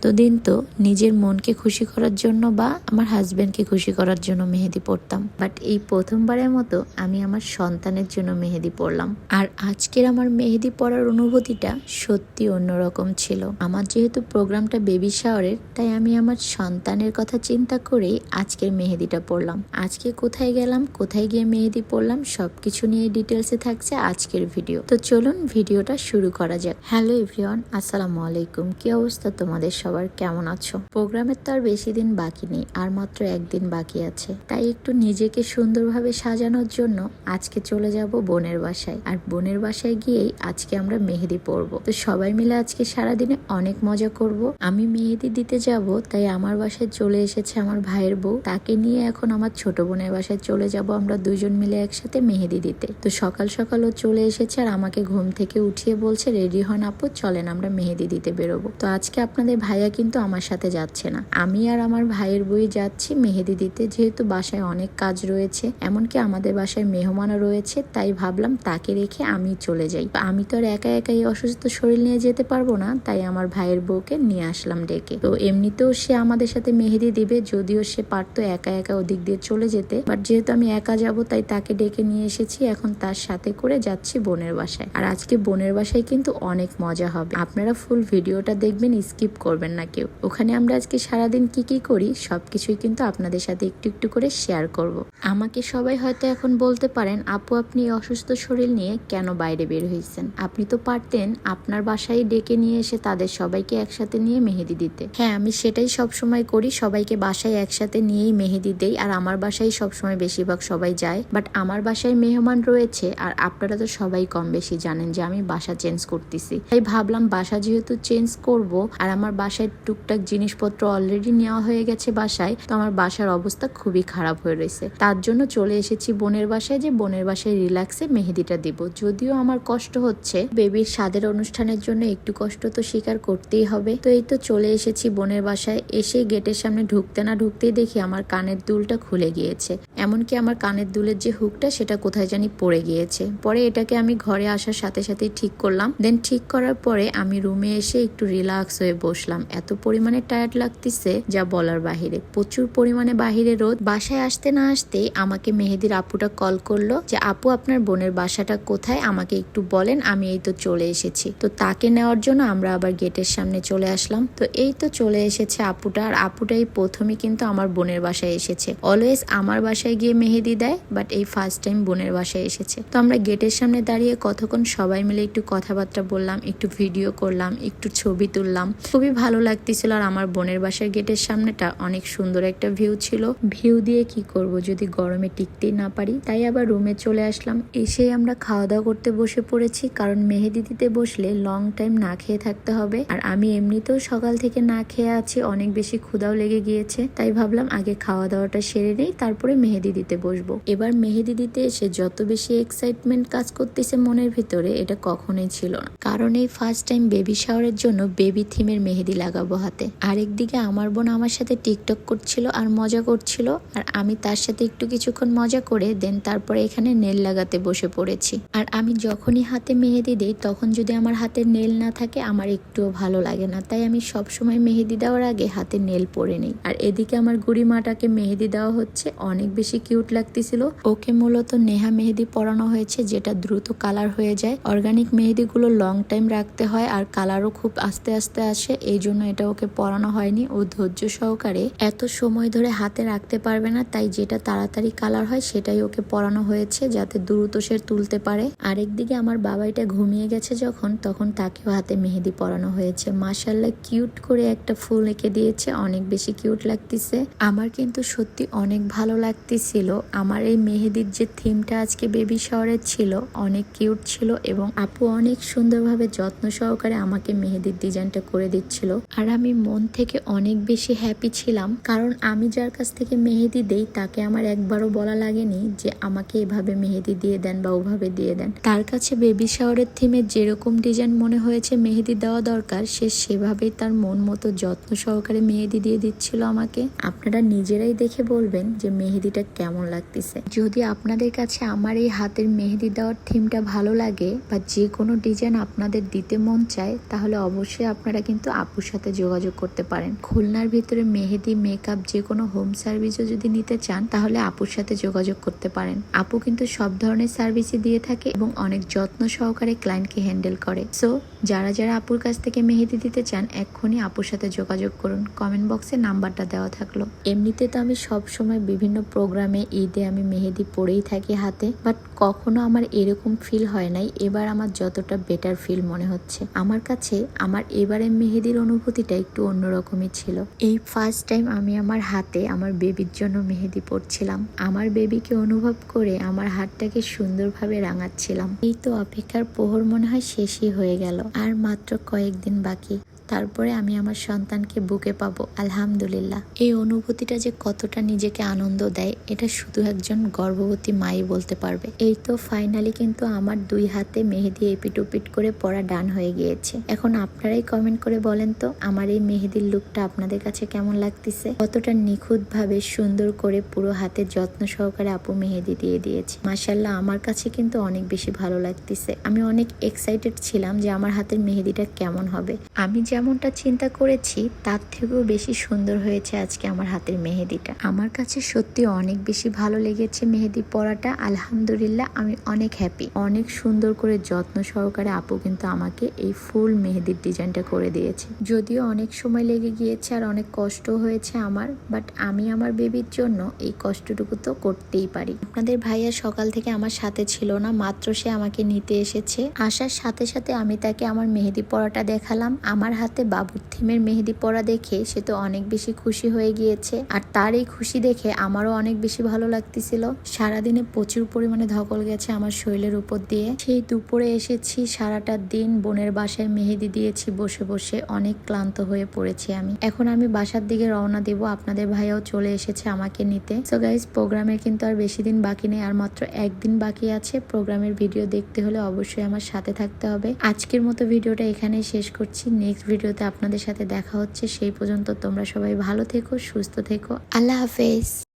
এতদিন তো নিজের মনকে খুশি করার জন্য বা আমার হাজবেন্ডকে খুশি করার জন্য মেহেদি পড়তাম, বাট এই প্রথমবারের মতো আমি আমার সন্তানের জন্য মেহেদি পড়লাম। আর আজকের আমার মেহেদি পড়ার অনুভূতিটা সত্যি অন্যরকম ছিল। আমার যেহেতু প্রোগ্রামটা বেবি শাওয়ারের, তাই আমি আমার সন্তানের কথা চিন্তা করেই আজকের মেহেদিটা পড়লাম। আজকে কোথায় গেলাম, কোথায় গিয়ে মেহেদি পড়লাম, সবকিছু নিয়ে ডিটেলসে থাকছে আজকের ভিডিও। তো চলুন ভিডিওটা শুরু করা যাক। হ্যালো এভরিওয়ান, আসসালামু আলাইকুম। কি অবস্থা তোমাদের সবার, কেমন আছো? প্রোগ্রামের তো আর বেশি দিন বাকি নেই, আর মাত্র একদিন বাকি আছে। তাই একটু নিজেকে সুন্দরভাবে সাজানোর জন্য আজকে চলে যাব বোনের বাসায়। আর বোনের বাসায় গিয়েই আজকে আমরা মেহেদি পরবো। তো সবাই মিলে আজকে সারাদিনে অনেক মজা করব। আমি মেহেদি দিতে যাব, তাই আমার বাসায় চলে এসেছে আমার ভাইয়ের বউ। তাকে নিয়ে এখন আমার ছোট বোনের বাসায় চলে যাব আমরা দুজন মিলে একসাথে মেহেদি দিতে। তো সকাল সকাল ও চলে এসেছে আর আমাকে ঘুম থেকে উঠিয়ে বলছে, রেডি হন আপু, চলেন আমরা মেহেদি দিতে বেরোবো। তো আজকে আপনাদের ভাইয়া কিন্তু আমার সাথে যাচ্ছে না, আমি আর আমার ভাইয়ের বই যাচ্ছি মেহেদি দিতে। যেহেতু বাসায় অনেক কাজ রয়েছে, এমনকি আমাদের বাসায় মেহমানও রয়েছে, তাই ভাবলাম তাকে রেখে আমি চলে যাই। আমি তো আর একা একাই অসুস্থ শরীর নিয়ে যেতে পারবো না, তাই আমার ভাইয়ের বউকে নিয়ে আসলাম ডেকে। তো এমনিতেও সে আমাদের সাথে মেহেদি দিবে, যদিও সে পারতো একা একা ওদিক দিয়ে চলে যেতে, বাট যেহেতু আমি একা যাব তাই তাকে ডেকে নিয়ে এসেছি। এখন তার সাথে করে যাচ্ছি বোনের বাসায়। আর আজকে বোনের বাসায় কিন্তু অনেক মজা হবে, আপনারা ফুল ভিডিওটা দেখবেন, স্কিপ করবেন না কেউ। ওখানে আমরা আজকে সারাদিন কি কি করি সবকিছুই কিন্তু আপনাদের সাথে একটু একটু করে শেয়ার করব। আমাকে সবাই হয়তো এখন বলতে পারেন, আপু আপনি অসুস্থ শরীর নিয়ে কেন বাইরে বের হয়েছেন? আপনি তো পারতেন আপনার বাসায় ডেকে নিয়ে এসে তাদের সবাইকে একসাথে নিয়ে মেহেদি দিতে। হ্যাঁ, আমি সেটাই সবসময় করি, সবাইকে বাসায় একসাথে নিয়েই মেহেদি দেই। আর আমার বাসায় সবসময় বেশিরভাগ সবাই যায়, বাট আমার বাসায় মেহমান রয়েছে আর আপনারা তো সবাই কম বেশি জানেন যে আমি বাসা চেঞ্জ করতেছি। তাই ভাবলাম বাসা যেহেতু চেঞ্জ করব আর আমার বাসায় টুকটাক জিনিসপত্র অলরেডি নেওয়া হয়ে গেছে বাসায়, তো আমার বাসার অবস্থা খুবই খারাপ হয়ে রয়েছে। তার জন্য চলে এসেছি বোনের বাসায়, যে বোনের বাসায় রিল্যাক্সে মেহেদিটা দিব। যদিও আমার কষ্ট হচ্ছে, বেবির স্বাদের অনুষ্ঠানের জন্য একটু কষ্ট তো স্বীকার করতেই হবে। তো এই তো চলে এসেছি বোনের বাসায়। এসে গেটের সামনে ঢুকতে না ঢুকতেই দেখি আমার কানের দুলটা খুলে গিয়েছে। এমনকি আমার কানের দুলের যে হুকটা সেটা কোথায় জানি পড়ে গিয়েছে। পরে এটাকে আমি ঘরে আসার সাথে সাথে ঠিক করলাম। দেন ঠিক করার পরে আমি রুমে এসে একটু রিল্যাক্স হয়ে বসলাম। এত পরিমাণে টায়ার্ড লাগতেছে যা বলার বাহিরে, প্রচুর পরিমাণে বাহিরে রোদ। বাসায় আসতে না আসতেই আমাকে মেহেদির আপুটা কল করলো যে আপু আপনার বোনের বাসাটা কোথায়, আমাকে একটু বলেন, আমি এই তো চলে এসেছি। তো তাকে নেওয়ার জন্য আমরা আবার গেটের সামনে চলে আসলাম। তো এই তো চলে এসেছে আপুটা। আর আপুটাই প্রথমে কিন্তু আমার বোনের বাসায় এসেছে। অলওয়েজ আমার বাসায় গিয়ে মেহেদি দেয়, বাট এই ফার্স্ট টাইম বোনের বাসায় এসেছে। তো আমরা গেটের সামনে দাঁড়িয়ে কতক্ষণ সবাই মিলে একটু কথাবার্তা বললাম, একটু ভিডিও করলাম, একটু ছবি তুললাম। খুবই ভালো লাগতেছিল। আর আমার বোনের বাসার গেটের সামনেটা অনেক সুন্দর একটা ভিউ ছিল। ভিউ দিয়ে কি করব যদি গরমে টিকতেই না পারি, তাই আবার রুমে চলে আসলাম। এসে আমরা খাওয়া দাওয়া করতে বসে পড়েছি, কারণ মেহেদি দিতে বসলে লং টাইম না খেয়ে থাকতে হবে। আর আমি এমনিতেও সকাল থেকে না খেয়ে আছি, অনেক বেশি ক্ষুধাও লেগে গিয়েছে, তাই ভাবলাম আগে খাওয়া দাওয়াটা সেরে নেই, তারপরে মেহেদি দিতে বসবো। এবার মেহেদি দিতে এসে যত বেশি এক্সাইটমেন্ট কাজ করতেছে মনের ভিতরে, এটা কখনোই ছিল না। কারণ এই ফার্স্ট টাইম বেবি শাওয়ারের জন্য বেবি থিমের মেহেদি লাগাবো হাতে। আরেকদিকে আমার বোন আমার সাথে টিকটক করছিল আর মজা করছিল, আর আমি তার সাথে একটু কিছুক্ষণ মজা করে দেন তারপরে এখানে নেল লাগাতে বসে পড়েছি। আর আমি যখনই হাতে মেহেদি দিই, তখন যদি আমার হাতে নেল না থাকে আমার একটুও ভালো লাগে না, তাই আমি সবসময় মেহেদি দেওয়ার আগে হাতে নেল পরে নেই। আর এদিকে আমার গুড়ি মাটাকে মেহেদি দেওয়া হচ্ছে, অনেক বেশি কিউট লাগতেছিল। ওকে মূলত নেহা মেহেদি পরানো হয়েছে, যেটা দ্রুত কালার হয়ে যায়। অর্গানিক মেহেদি গুলো লং টাইম রাখতে হয় আর কালারও খুব আস্তে আস্তে আসে, এই জন্য এটা ওকে পরানো হয়নি। ও ধৈর্য সহকারে এত সময় ধরে হাতে রাখতে পারবে না, তাই যেটা তাড়াতাড়ি কালার হয় সেটাই ওকে পরানো হয়েছে, যাতে দ্রুত সে তুলতে পারে। আরেকদিকে আমার বাবাইটা ঘুমিয়ে গেছে যখন, তখন তাকেও হাতে মেহেদি পরানো হয়েছে। মাশাআল্লাহ কিউট করে একটা ফুল এঁকে দিয়েছে, অনেক বেশি কিউট লাগতেছে। আমার কিন্তু সত্যি অনেক ভালো লাগতেছিল। আমার এই মেহেদির যে থিমটা আজকে বেবি শাওয়ারের ছিল, অনেক কিউট ছিল এবং আপু অনেক সুন্দরভাবে যত্ন সহকারে আমাকে মেহেদির ডিজাইনটা করে দিচ্ছিল। আর আমি মন থেকে অনেক বেশি হ্যাপি ছিলাম, কারণ আমি যার কাছ থেকে মেহেদি দেই তাকে আমার একবারও বলা লাগেনি যে আমাকে এভাবে মেহেদি দিয়ে দেন বা ওভাবে দিয়ে দেন। তার কাছে বেবি শাওয়ারের থিমে যেরকম ডিজাইন মনে হয়েছে মেহেদি দেওয়া দরকার, সে সেভাবেই তার মন মতো যত্ন সহকারে মেহেদি দিয়ে দিচ্ছিল আমাকে। আপনারা নিজেরাই দেখে বলবেন যে মেহেদিটা কেমন লাগতেছে। যদি আপনাদের কাছে আমার এই হাতের মেহেদি দেওয়ার থিমটা ভালো লাগে বা যে কোনো ডিজাইন আপনাদের দিতে মন চায়, তাহলে অবশ্যই আপনারা কিন্তু আপুর সাথে যোগাযোগ করতে পারেন। খুলনার ভিতরে মেহেদি, মেকআপ যে কোনো হোম সার্ভিসও যদি নিতে চান তাহলে আপুর সাথে যোগাযোগ করতে পারেন। আপু কিন্তু সব ধরনের সার্ভিসই দিয়ে থাকে এবং অনেক যত্ন সহকারে ক্লায়েন্টকে হ্যান্ডেল করে। সো যারা যারা আপুর কাছ থেকে মেহেদি দিতে চান এক্ষুনি আপুর সাথে যোগাযোগ করুন। কমেন্ট বক্সে নাম্বারটা দেওয়া থাকলো। এমনিতে তো আমি সব সময় বিভিন্ন প্রোগ্রামে, ঈদে আমি মেহেদি পরেই থাকি হাতে, বাট কখনো আমার এরকম ফিল হয় নাই। এবার আমার যতটা বেটার ফিল মনে হচ্ছে। আমার কাছে আমার এবারের মেহেদির অনুভূতিটা একটু অন্যরকমই ছিল। এই ফার্স্ট টাইম আমি আমার হাতে আমার বেবির জন্য মেহেদি পরছিলাম। আমার বেবিকে অনুভব করে আমার হাতটাকে সুন্দরভাবে রাঙাচ্ছিলাম। এই তো অপেক্ষার প্রহর মনে হয় শেষই হয়ে গেল। আর মাত্র কয়েকদিন বাকি, তারপরে আমি আমার সন্তানকে বুকে পাবো আলহামদুলিল্লাহ। এই অনুভূতিটা যে কতটা নিজেকে আনন্দ দেয় এটা শুধু একজন গর্ভবতী মাই বলতে পারবে। এই তো ফাইনালি কিন্তু আমার 2 হাতে মেহেদি এপিট ওপিট করে পরা ডান হয়ে গিয়েছে। এখন আপনারাই কমেন্ট করে বলেন তো আমার এই মেহেদির লুকটা আপনাদের কাছে কেমন লাগতেছে? কতটা নিখুঁত ভাবে সুন্দর করে পুরো হাতে যত্ন সহকারে আপু মেহেদি দিয়ে দিয়েছে। মাশাআল্লাহ, আমার কাছে কিন্তু অনেক বেশি ভালো লাগতেছে। আমি অনেক এক্সাইটেড ছিলাম যে আমার হাতের মেহেদিটা কেমন হবে। আমি যেমনটা চিন্তা করেছি তার থেকেও বেশি সুন্দর হয়েছে আজকে আমার হাতের মেহেদিটা। আমার কাছে সত্যি অনেক বেশি ভালো লেগেছে মেহেদি পরাটা। আলহামদুলিল্লাহ, আমি অনেক হ্যাপি। অনেক সুন্দর করে যত্ন সহকারে আপু কিন্তু আমাকে এই ফুল মেহেদির ডিজাইনটা করে দিয়েছে। যদিও অনেক সময় লেগে গিয়েছে আর অনেক কষ্ট হয়েছে আমার, বাট আমি আমার বেবির জন্য এই কষ্টটুকু তো করতেই পারি। আপনাদের ভাইয়া সকাল থেকে আমার সাথে ছিল না, মাত্র সে আমাকে নিতে এসেছে। আসার সাথে সাথে আমি তাকে আমার মেহেদি পরাটা দেখালাম। আমার হাতে বাবুর থিমের মেহেদি পরা দেখে সে তো অনেক বেশি খুশি হয়ে গিয়েছে। আর তার এই খুশি দেখে আমারও অনেক বেশি ভালো লাগতেছিল। সারাদিনে প্রচুর পরিমাণে ধকল গেছে আমার শরীরের উপর দিয়ে। সেই দুপুরে এসেছি, সারাটা দিন বোনের বাসায় মেহেদি দিয়েছি বসে বসে। অনেক ক্লান্ত হয়ে পড়েছি আমি। এখন আমি বাসার দিকে রওনা দেব। আপনাদের ভাইয়াও চলে এসেছে আমাকে নিতে। সো গাইস, প্রোগ্রামের কিন্তু আর বেশি দিন বাকি নেই, আর মাত্র একদিন বাকি আছে। প্রোগ্রামের ভিডিও দেখতে হলে অবশ্যই আমার সাথে থাকতে হবে। আজকের মতো ভিডিওটা এখানেই শেষ করছি। নেক্সট ভিডিওতে আপনাদের সাথে দেখা হচ্ছে। সেই পর্যন্ত তোমরা সবাই ভালো থেকো, সুস্থ থেকো। আল্লাহ হাফেজ।